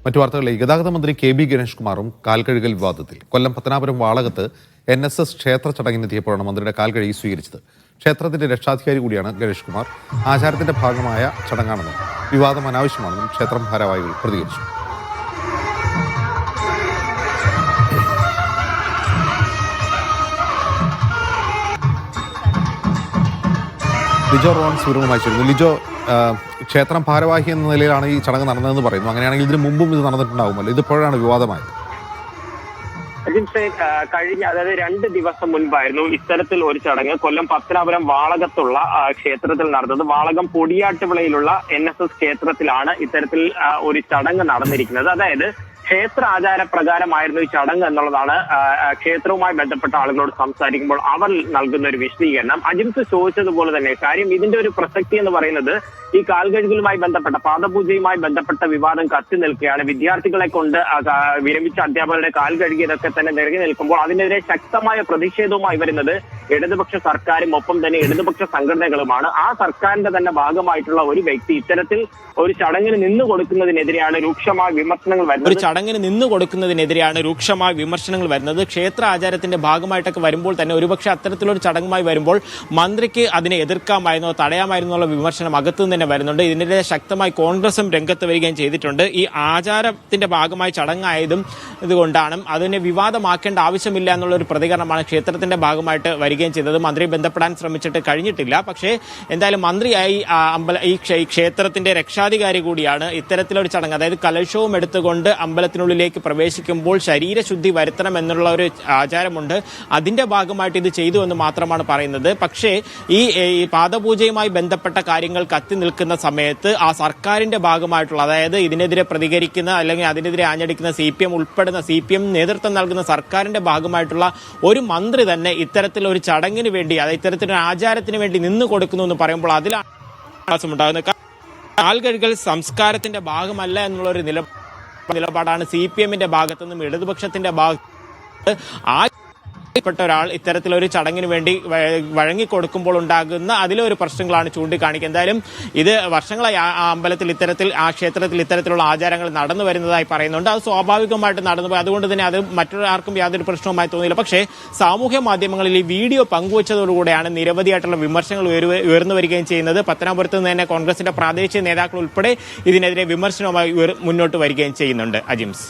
മറ്റു വാർത്തകളിൽ ഗതാഗത മന്ത്രി കെ ബി ഗണേഷ് കുമാറും കാൽകഴുകൽ വിവാദത്തിൽ. കൊല്ലം പത്തനാപുരം വാളകത്ത് NSS ക്ഷേത്ര ചടങ്ങിനെത്തിയപ്പോഴാണ് മന്ത്രിയുടെ കാൽകഴുകി സ്വീകരിച്ചത്. ക്ഷേത്രത്തിന്റെ രക്ഷാധികാരി കൂടിയാണ് ഗണേഷ് കുമാർ. ആചാരത്തിന്റെ ഭാഗമായ ചടങ്ങാണെന്നും വിവാദം അനാവശ്യമാണെന്നും ക്ഷേത്രം ഭാരവാഹികൾ പ്രതികരിച്ചു. ലിജോ റോൺ സൂര്യവുമായി ചേരുന്നു. ലിജോ, ക്ഷേത്രം ഭാരവാഹി എന്ന നിലയിലാണ് ഈ ചടങ്ങ് നടന്നതെന്ന് പറയുന്നു. അങ്ങനെയാണെങ്കിൽ ഇതിന് മുമ്പും ഇത് നടന്നിട്ടുണ്ടാവുമല്ലോ. ഇതിപ്പോഴാണ് വിവാദമായത്. കഴിഞ്ഞ 2 ദിവസം മുൻപായിരുന്നു ഇത്തരത്തിൽ ഒരു ചടങ്ങ് കൊല്ലം പത്തനാപുരം വാളകത്തുള്ള ക്ഷേത്രത്തിൽ നടന്നത്. വാളകം പൊടിയാട്ടുവിളയിലുള്ള NSS ക്ഷേത്രത്തിലാണ് ഇത്തരത്തിൽ ഒരു ചടങ്ങ് നടന്നിരിക്കുന്നത്. അതായത് ക്ഷേത്ര ആചാരപ്രകാരമായിരുന്നു ഈ ചടങ്ങ് എന്നുള്ളതാണ് ക്ഷേത്രവുമായി ബന്ധപ്പെട്ട ആളുകളോട് സംസാരിക്കുമ്പോൾ അവർ നൽകുന്ന ഒരു വിശദീകരണം. അജിംസ് ചോദിച്ചതുപോലെ തന്നെ കാര്യം ഇതിന്റെ ഒരു പ്രസക്തി എന്ന് പറയുന്നത് ഈ കാൽകഴുകലുമായി ബന്ധപ്പെട്ട പാദപൂജയുമായി ബന്ധപ്പെട്ട വിവാദം കത്തി നിൽക്കുകയാണ്. വിദ്യാർത്ഥികളെ കൊണ്ട് വിരമിച്ച അധ്യാപകരുടെ കാൽ കഴുകിയതൊക്കെ തന്നെ നിറങ്ങി നിൽക്കുമ്പോൾ അതിനെതിരെ ശക്തമായ പ്രതിഷേധവുമായി വരുന്നത് ഇടതുപക്ഷ സർക്കാരും ഒപ്പം തന്നെ ഇടതുപക്ഷ സംഘടനകളുമാണ്. ആ സർക്കാരിന്റെ തന്നെ ഭാഗമായിട്ടുള്ള ഒരു വ്യക്തി ഇത്തരത്തിൽ ഒരു ചടങ്ങിന് നിന്നു കൊടുക്കുന്നതിനെതിരെയാണ് രൂക്ഷമായ വിമർശനങ്ങൾ വരുന്നത്. ക്ഷേത്ര ആചാരത്തിന്റെ ഭാഗമായിട്ടൊക്കെ വരുമ്പോൾ തന്നെ ഒരുപക്ഷെ അത്തരത്തിലൊരു ചടങ്ങുമായി വരുമ്പോൾ മന്ത്രിക്ക് അതിനെ എതിർക്കാമായിരുന്നോ തടയാമായിരുന്നോ എന്നുള്ള വിമർശനം അകത്തു തന്നെ വരുന്നുണ്ട്. ഇതിനെതിരെ ശക്തമായി കോൺഗ്രസും രംഗത്ത് വരികയും ചെയ്തിട്ടുണ്ട്. ഈ ആചാരത്തിന്റെ ഭാഗമായി ചടങ്ങായതും ഇതുകൊണ്ടാണ് അതിനെ വിവാദമാക്കേണ്ട ആവശ്യമില്ല എന്നുള്ള ഒരു പ്രതികരണമാണ് ക്ഷേത്രത്തിന്റെ ഭാഗമായിട്ട് വരികയും ചെയ്തത്. മന്ത്രിയെ ബന്ധപ്പെടാൻ ശ്രമിച്ചിട്ട് കഴിഞ്ഞിട്ടില്ല. പക്ഷേ എന്തായാലും മന്ത്രിയായി ഈ ക്ഷേത്രത്തിന്റെ രക്ഷാധികാരി കൂടിയാണ്. ഇത്തരത്തിലൊരു ചടങ്ങ്, അതായത് കലശവും എടുത്തുകൊണ്ട് അമ്പലത്തിനുള്ളിലേക്ക് പ്രവേശിക്കുമ്പോൾ ശരീരശുദ്ധി വരുത്തണം എന്നുള്ള ഒരു ആചാരമുണ്ട്. അതിന്റെ ഭാഗമായിട്ട് ഇത് ചെയ്തു എന്ന് മാത്രമാണ് പറയുന്നത്. പക്ഷേ ഈ പാദപൂജയുമായി ബന്ധപ്പെട്ട കാര്യങ്ങൾ കത്തി നിൽക്കുന്ന സമയത്ത് ആ സർക്കാരിന്റെ ഭാഗമായിട്ടുള്ള, അതായത് ഇതിനെതിരെ പ്രതികരിക്കുന്ന അല്ലെങ്കിൽ അതിനെതിരെ ആഞ്ഞടിക്കുന്ന CPM ഉൾപ്പെടുന്ന CPM നേതൃത്വം നൽകുന്ന സർക്കാരിന്റെ ഭാഗമായിട്ടുള്ള ഒരു മന്ത്രി തന്നെ ഇത്തരത്തിലൊരു ചടങ്ങിന് വേണ്ടി, അതായത് ഇത്തരത്തിലൊരു ആചാരത്തിന് വേണ്ടി നിന്നു കൊടുക്കുന്നു എന്ന് പറയുമ്പോൾ അതിലാണ് പ്രയാസമുണ്ടാകുന്നത്. കാൽകഴുകൽ സംസ്കാരത്തിന്റെ ഭാഗമല്ല എന്നുള്ളൊരു നിലപാടാണ് CPMന്റെ ഭാഗത്തുനിന്നും ഇടതുപക്ഷത്തിന്റെ ഭാഗത്ത് പ്പെട്ട ഒരാൾ ഇത്തരത്തിലൊരു ചടങ്ങിന് വേണ്ടി വഴങ്ങിക്കൊടുക്കുമ്പോൾ ഉണ്ടാകുന്ന അതിലൊരു പ്രശ്നങ്ങളാണ് ചൂണ്ടിക്കാണിക്കുക. എന്തായാലും ഇത് വർഷങ്ങളായി ആ ക്ഷേത്രത്തിൽ ഇത്തരത്തിലുള്ള ആചാരങ്ങൾ നടന്നു വരുന്നതായി പറയുന്നുണ്ട്. അത് സ്വാഭാവികമായിട്ട് നടന്നുപോയി. അതുകൊണ്ട് തന്നെ അത് മറ്റൊരാൾക്കും യാതൊരു പ്രശ്നവുമായി തോന്നിയില്ല. പക്ഷേ സാമൂഹ്യ മാധ്യമങ്ങളിൽ ഈ വീഡിയോ പങ്കുവച്ചതോടുകൂടെയാണ് നിരവധിയായിട്ടുള്ള വിമർശനങ്ങൾ ഉയർന്നു വരികയും ചെയ്യുന്നത്. പത്തനാപുരത്ത് നിന്ന് തന്നെ കോൺഗ്രസിന്റെ പ്രാദേശിക നേതാക്കൾ ഉൾപ്പെടെ ഇതിനെതിരെ വിമർശനവുമായി മുന്നോട്ട് വരികയും ചെയ്യുന്നുണ്ട്. അജിംസ്.